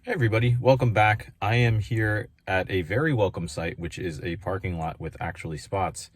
Hey everybody, welcome back. I am here at a very welcome site, which is a parking lot with actually spots.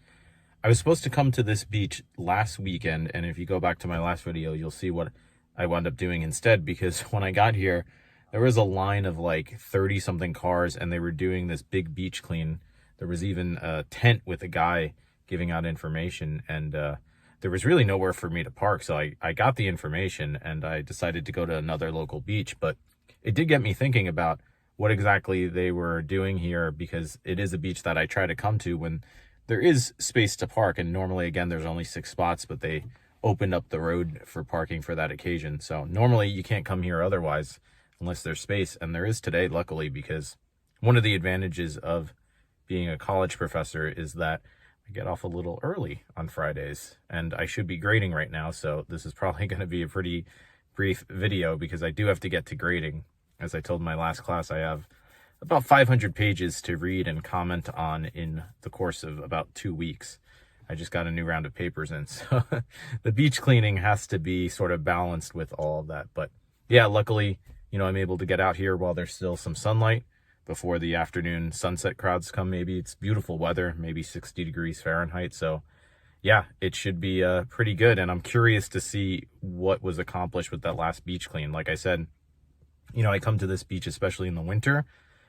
I was supposed to come to this beach last weekend, and if you go back to my last video, you'll see what I wound up doing instead, because when I got here, there was a line of like 30 something cars and they were doing this big beach clean. There was even a tent with a guy giving out information, and there was really nowhere for me to park. So I got the information and I decided to go to another local beach, but it did get me thinking about what exactly they were doing here, because it is a beach that I try to come to when there is space to park. And normally, again, there's only 6 spots, but they opened up the road for parking for that occasion. So normally you can't come here otherwise unless there's space. And there is today, luckily, because one of the advantages of being a college professor is that I get off a little early on Fridays, and I should be grading right now. So this is probably going to be a pretty brief video because I do have to get to grading. As I told my last class, I have about 500 pages to read and comment on in the course of about 2 weeks. I just got a new round of papers in, so the beach cleaning has to be sort of balanced with all of that. But yeah, luckily, I'm able to get out here while there's still some sunlight before the afternoon sunset crowds come. Maybe it's beautiful weather, maybe 60 degrees Fahrenheit. So yeah, it should be pretty good. And I'm curious to see what was accomplished with that last beach clean. Like I said, I come to this beach, especially in the winter,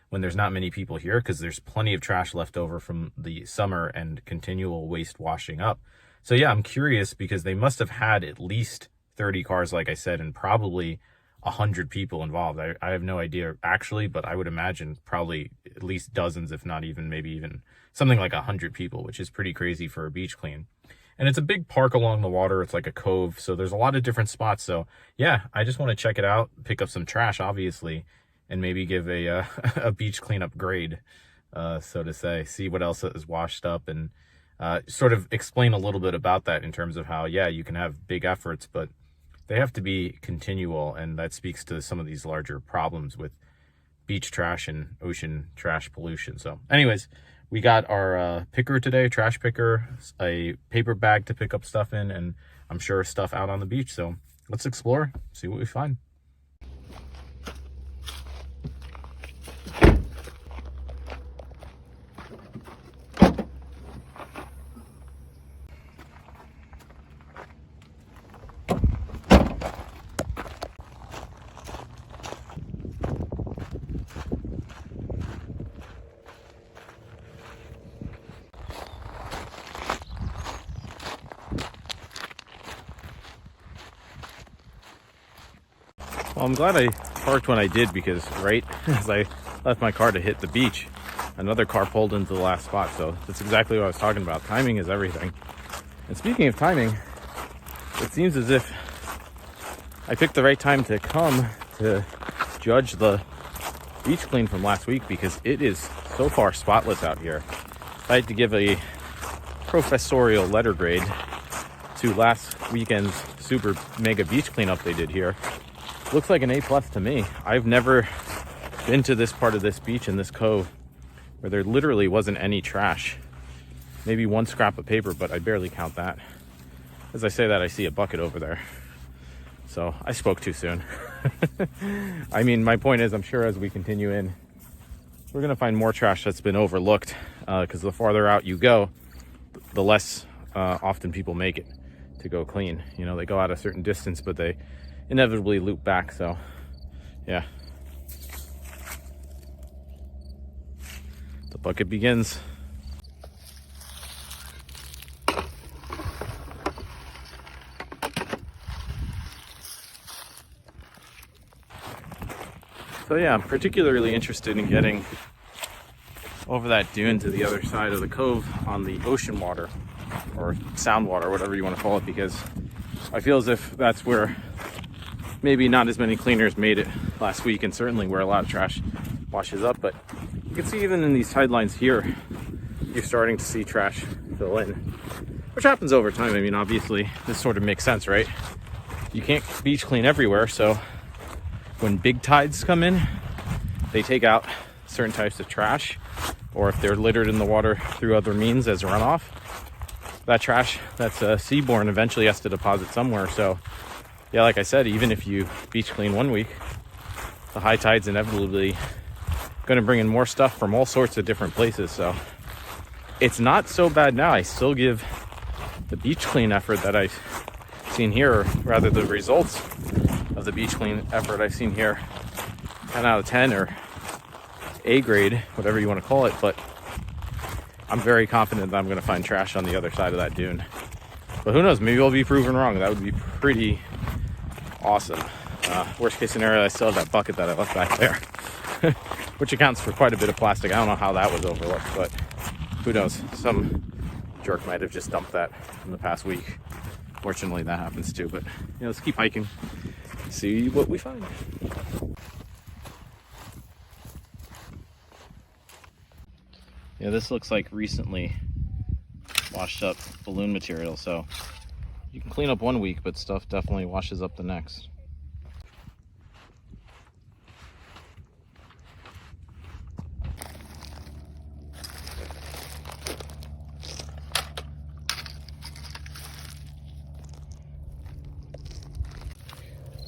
when there's not many people here, because there's plenty of trash left over from the summer and continual waste washing up. So yeah, I'm curious because they must have had at least 30 cars, like I said, and probably 100 people involved. I have no idea actually, but I would imagine probably at least dozens, if not even maybe even something like 100 people, which is pretty crazy for a beach clean. And it's a big park along the water. It's like a cove, so there's a lot of different spots. So yeah, I just want to check it out, pick up some trash, obviously, and maybe give a a beach cleanup grade, so to say, see what else is washed up, and sort of explain a little bit about that in terms of how, yeah, you can have big efforts, but they have to be continual, and that speaks to some of these larger problems with beach trash and ocean trash pollution. So anyways, we got our picker today, trash picker, a paper bag to pick up stuff in, and I'm sure stuff out on the beach. So let's explore, see what we find. Well, I'm glad I parked when I did, because right as I left my car to hit the beach, another car pulled into the last spot. So that's exactly what I was talking about. Timing is everything. And speaking of timing, it seems as if I picked the right time to come to judge the beach clean from last week, because it is so far spotless out here. I had to give a professorial letter grade to last weekend's super mega beach cleanup they did here. Looks like an A+ to me. I've never been to this part of this beach in this cove where there literally wasn't any trash. Maybe one scrap of paper, but I barely count that. As I say that, I see a bucket over there. So I spoke too soon. I mean, my point is, I'm sure as we continue in, we're gonna find more trash that's been overlooked, because the farther out you go, the less often people make it to go clean. They go out a certain distance, but they inevitably loop back. So yeah, the bucket begins. So yeah, I'm particularly interested in getting over that dune to the other side of the cove on the ocean water, or sound water, whatever you want to call it, because I feel as if that's where maybe not as many cleaners made it last week, and certainly where a lot of trash washes up. But you can see even in these tide lines here, you're starting to see trash fill in, which happens over time. I mean, obviously this sort of makes sense, right? You can't beach clean everywhere, so when big tides come in, they take out certain types of trash, or if they're littered in the water through other means as runoff, that trash that's seaborne eventually has to deposit somewhere. So yeah, like I said, even if you beach clean one week, the high tide's inevitably going to bring in more stuff from all sorts of different places. So it's not so bad now. I still give the beach clean effort that I've seen here, or rather the results of the beach clean effort I've seen here, 10 out of 10 or A grade, whatever you want to call it. But I'm very confident that I'm going to find trash on the other side of that dune. But who knows, maybe I'll be proven wrong. That would be pretty awesome. Worst case scenario, I still have that bucket that I left back there, which accounts for quite a bit of plastic. I don't know how that was overlooked, but who knows? Some jerk might have just dumped that in the past week. Fortunately, that happens too. But let's keep hiking, see what we find. Yeah, this looks like recently washed up balloon material, so you can clean up one week, but stuff definitely washes up the next.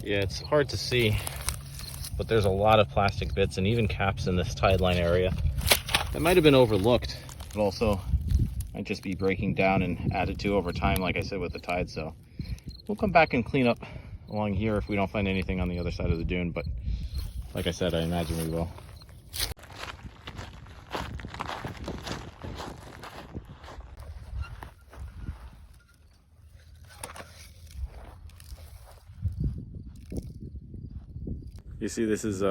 Yeah, it's hard to see, but there's a lot of plastic bits and even caps in this tide line area that might have been overlooked, but also might just be breaking down and added to over time, like I said, with the tide. So we'll come back and clean up along here if we don't find anything on the other side of the dune, but like I said, I imagine we will. You see, this is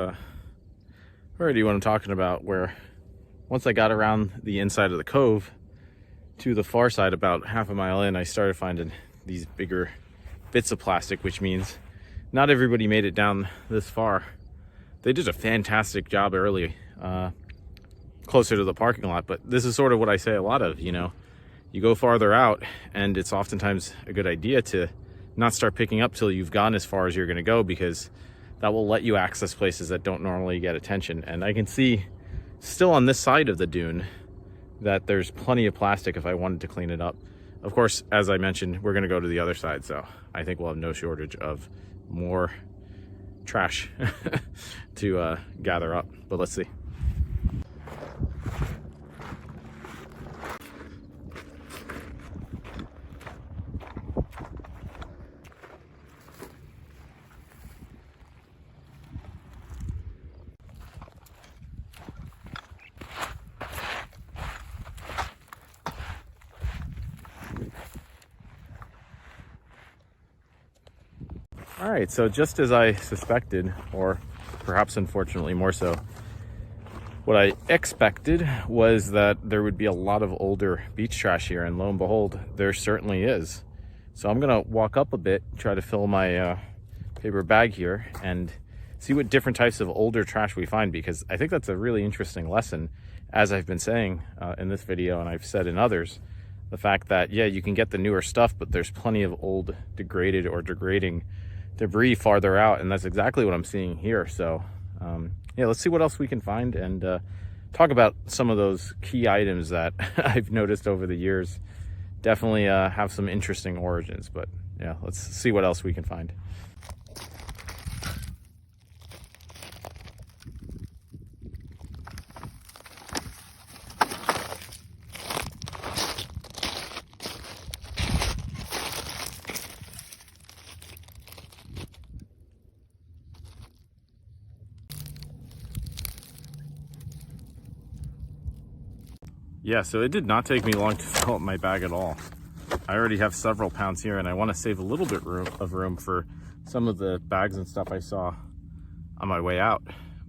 already what I'm talking about, where once I got around the inside of the cove to the far side, about half a mile in, I started finding these bigger bits of plastic, which means not everybody made it down this far. They did a fantastic job early, closer to the parking lot, but this is sort of what I say a lot of, you go farther out, and it's oftentimes a good idea to not start picking up till you've gone as far as you're gonna go, because that will let you access places that don't normally get attention. And I can see still on this side of the dune that there's plenty of plastic if I wanted to clean it up. Of course, as I mentioned, we're gonna go to the other side, so I think we'll have no shortage of more trash to gather up, but let's see. All right, so just as I suspected, or perhaps unfortunately more so, what I expected was that there would be a lot of older beach trash here, and lo and behold, there certainly is. So I'm gonna walk up a bit, try to fill my paper bag here, and see what different types of older trash we find, because I think that's a really interesting lesson, as I've been saying in this video, and I've said in others, the fact that, yeah, you can get the newer stuff, but there's plenty of old degraded or degrading debris farther out, and that's exactly what I'm seeing here. So yeah, let's see what else we can find, and talk about some of those key items that I've noticed over the years definitely have some interesting origins. But yeah, let's see what else we can find. Yeah, so it did not take me long to fill up my bag at all. I already have several pounds here, and I want to save a little bit of room for some of the bags and stuff I saw on my way out.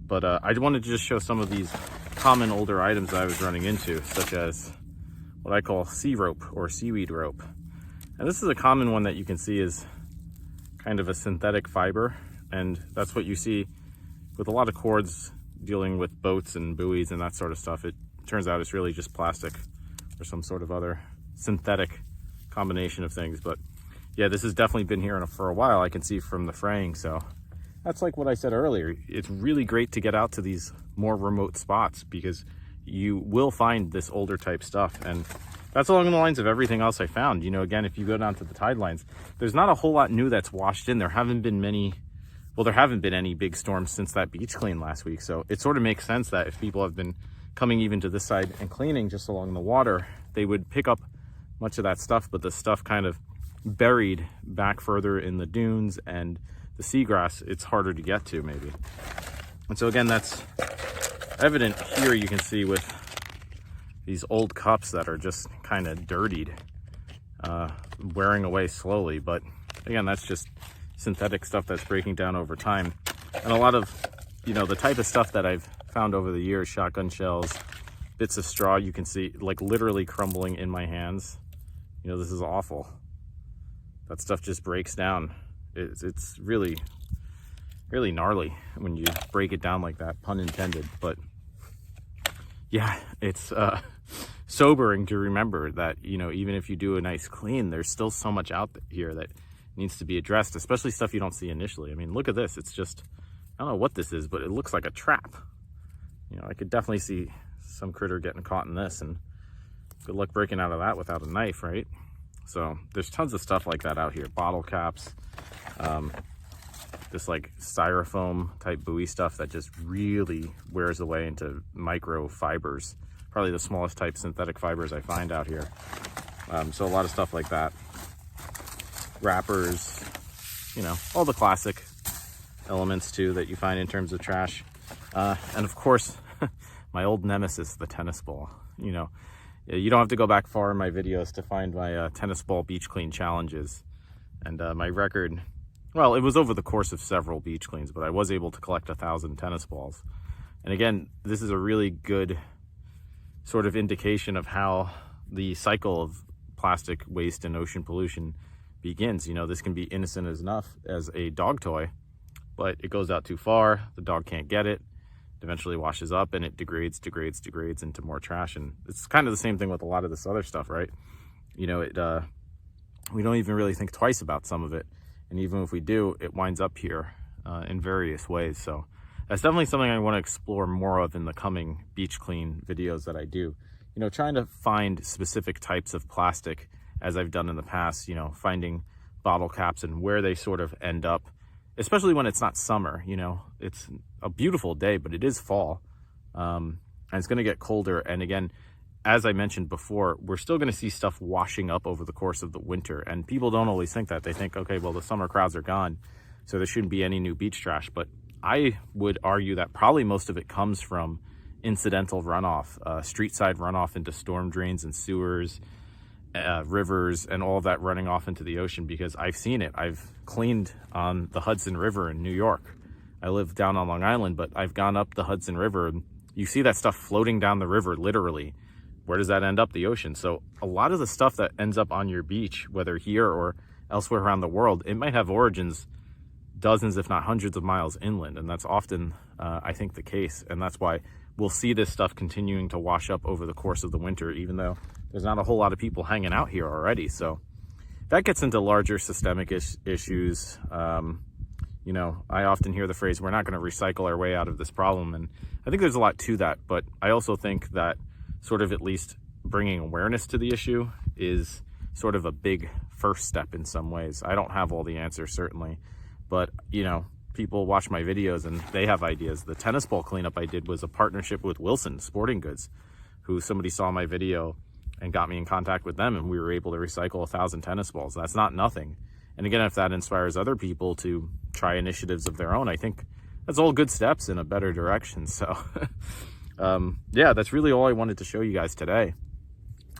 But I wanted to just show some of these common older items that I was running into, such as what I call sea rope or seaweed rope. And this is a common one that you can see is kind of a synthetic fiber, and that's what you see with a lot of cords dealing with boats and buoys and that sort of stuff. It turns out it's really just plastic or some sort of other synthetic combination of things. But yeah, this has definitely been here for a while. I can see from the fraying. So that's like what I said earlier. It's really great to get out to these more remote spots, because you will find this older type stuff. And that's along the lines of everything else I found. Again, if you go down to the tide lines, there's not a whole lot new that's washed in. There haven't been many well, there haven't been any big storms since that beach clean last week. So it sort of makes sense that if people have been coming even to this side and cleaning just along the water, they would pick up much of that stuff, but the stuff kind of buried back further in the dunes and the seagrass, it's harder to get to maybe. And so again, that's evident here. You can see with these old cups that are just kind of dirtied, wearing away slowly. But again, that's just synthetic stuff that's breaking down over time. And a lot of, the type of stuff that I've found over the years, shotgun shells, bits of straw, you can see like literally crumbling in my hands. This is awful. That stuff just breaks down. It's really, really gnarly when you break it down like that, pun intended. But yeah, it's sobering to remember that, even if you do a nice clean, there's still so much out here that needs to be addressed, especially stuff you don't see initially. I mean, look at this. It's just, I don't know what this is, but it looks like a trap. I could definitely see some critter getting caught in this, and good luck breaking out of that without a knife, right? So there's tons of stuff like that out here. Bottle caps, this like styrofoam type buoy stuff that just really wears away into micro fibers. Probably the smallest type synthetic fibers I find out here. So a lot of stuff like that. Wrappers, all the classic elements too that you find in terms of trash. And of course, my old nemesis, the tennis ball. You don't have to go back far in my videos to find my tennis ball beach clean challenges. And my record, well, it was over the course of several beach cleans, but I was able to collect 1,000 tennis balls. And again, this is a really good sort of indication of how the cycle of plastic waste and ocean pollution begins. This can be innocent enough as a dog toy, but it goes out too far, the dog can't get it, eventually washes up, and it degrades into more trash. And it's kind of the same thing with a lot of this other stuff, right? We don't even really think twice about some of it, and even if we do, it winds up here in various ways. So that's definitely something I want to explore more of in the coming beach clean videos that I do. Trying to find specific types of plastic, as I've done in the past, finding bottle caps and where they sort of end up, especially when it's not summer. It's a beautiful day, but it is fall, and it's going to get colder. And again, as I mentioned before, we're still going to see stuff washing up over the course of the winter. And people don't always think that. They think, okay, well, the summer crowds are gone, so there shouldn't be any new beach trash. But I would argue that probably most of it comes from incidental runoff, street side runoff into storm drains and sewers, rivers, and all of that running off into the ocean, because I've seen it. I've cleaned on the Hudson River in New York. I live down on Long Island, but I've gone up the Hudson River, and you see that stuff floating down the river, literally. Where does that end up? The ocean. So a lot of the stuff that ends up on your beach, whether here or elsewhere around the world, it might have origins dozens, if not hundreds of miles inland. And that's often, I think, the case. And that's why we'll see this stuff continuing to wash up over the course of the winter, even though there's not a whole lot of people hanging out here already. So that gets into larger systemic issues. I often hear the phrase, we're not going to recycle our way out of this problem. And I think there's a lot to that. But I also think that sort of at least bringing awareness to the issue is sort of a big first step in some ways. I don't have all the answers, certainly. But, people watch my videos and they have ideas. The tennis ball cleanup I did was a partnership with Wilson Sporting Goods, who somebody saw my video and got me in contact with them, and we were able to recycle 1,000 tennis balls. That's not nothing. And again, if that inspires other people to try initiatives of their own, I think that's all good steps in a better direction. So yeah, that's really all I wanted to show you guys today.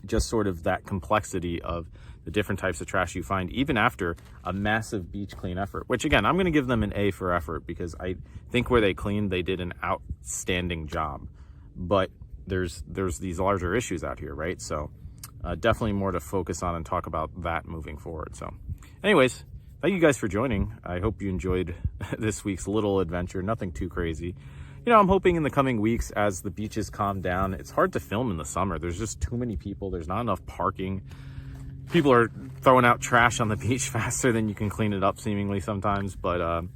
Just sort of that complexity of the different types of trash you find, even after a massive beach clean effort, which again, I'm going to give them an A for effort, because I think where they cleaned, they did an outstanding job. But there's these larger issues out here, right? So definitely more to focus on and talk about that moving forward. So anyways, thank you guys for joining. I hope you enjoyed this week's little adventure. Nothing too crazy. I'm hoping in the coming weeks, as the beaches calm down, it's hard to film in the summer. There's just too many people. There's not enough parking. People are throwing out trash on the beach faster than you can clean it up, seemingly sometimes. But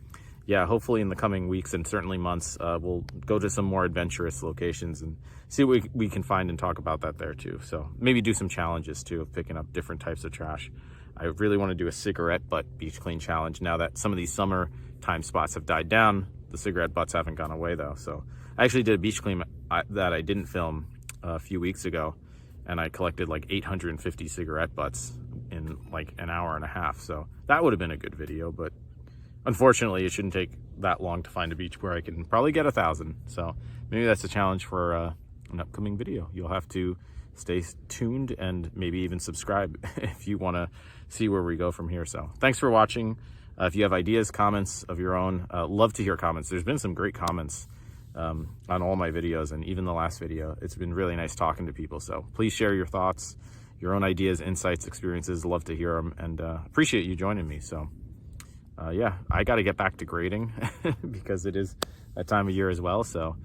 yeah, hopefully in the coming weeks and certainly months, we'll go to some more adventurous locations and see what we can find and talk about that there too. So maybe do some challenges too of picking up different types of trash. I really want to do a cigarette butt beach clean challenge now that some of these summertime spots have died down. The cigarette butts haven't gone away though. So I actually did a beach clean that I didn't film a few weeks ago, and I collected like 850 cigarette butts in like an hour and a half. So that would have been a good video, but unfortunately it shouldn't take that long to find a beach where I can probably get 1,000. So maybe that's a challenge for an upcoming video. You'll have to stay tuned and maybe even subscribe if you want to see where we go from here. So thanks for watching. If you have ideas, comments of your own, love to hear comments. There's been some great comments on all my videos, and even the last video. It's been really nice talking to people. So please share your thoughts, your own ideas, insights, experiences. Love to hear them, and appreciate you joining me. So yeah, I got to get back to grading because it is that time of year as well. So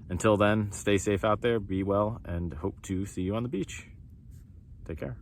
until then, stay safe out there, be well, and hope to see you on the beach. Take care.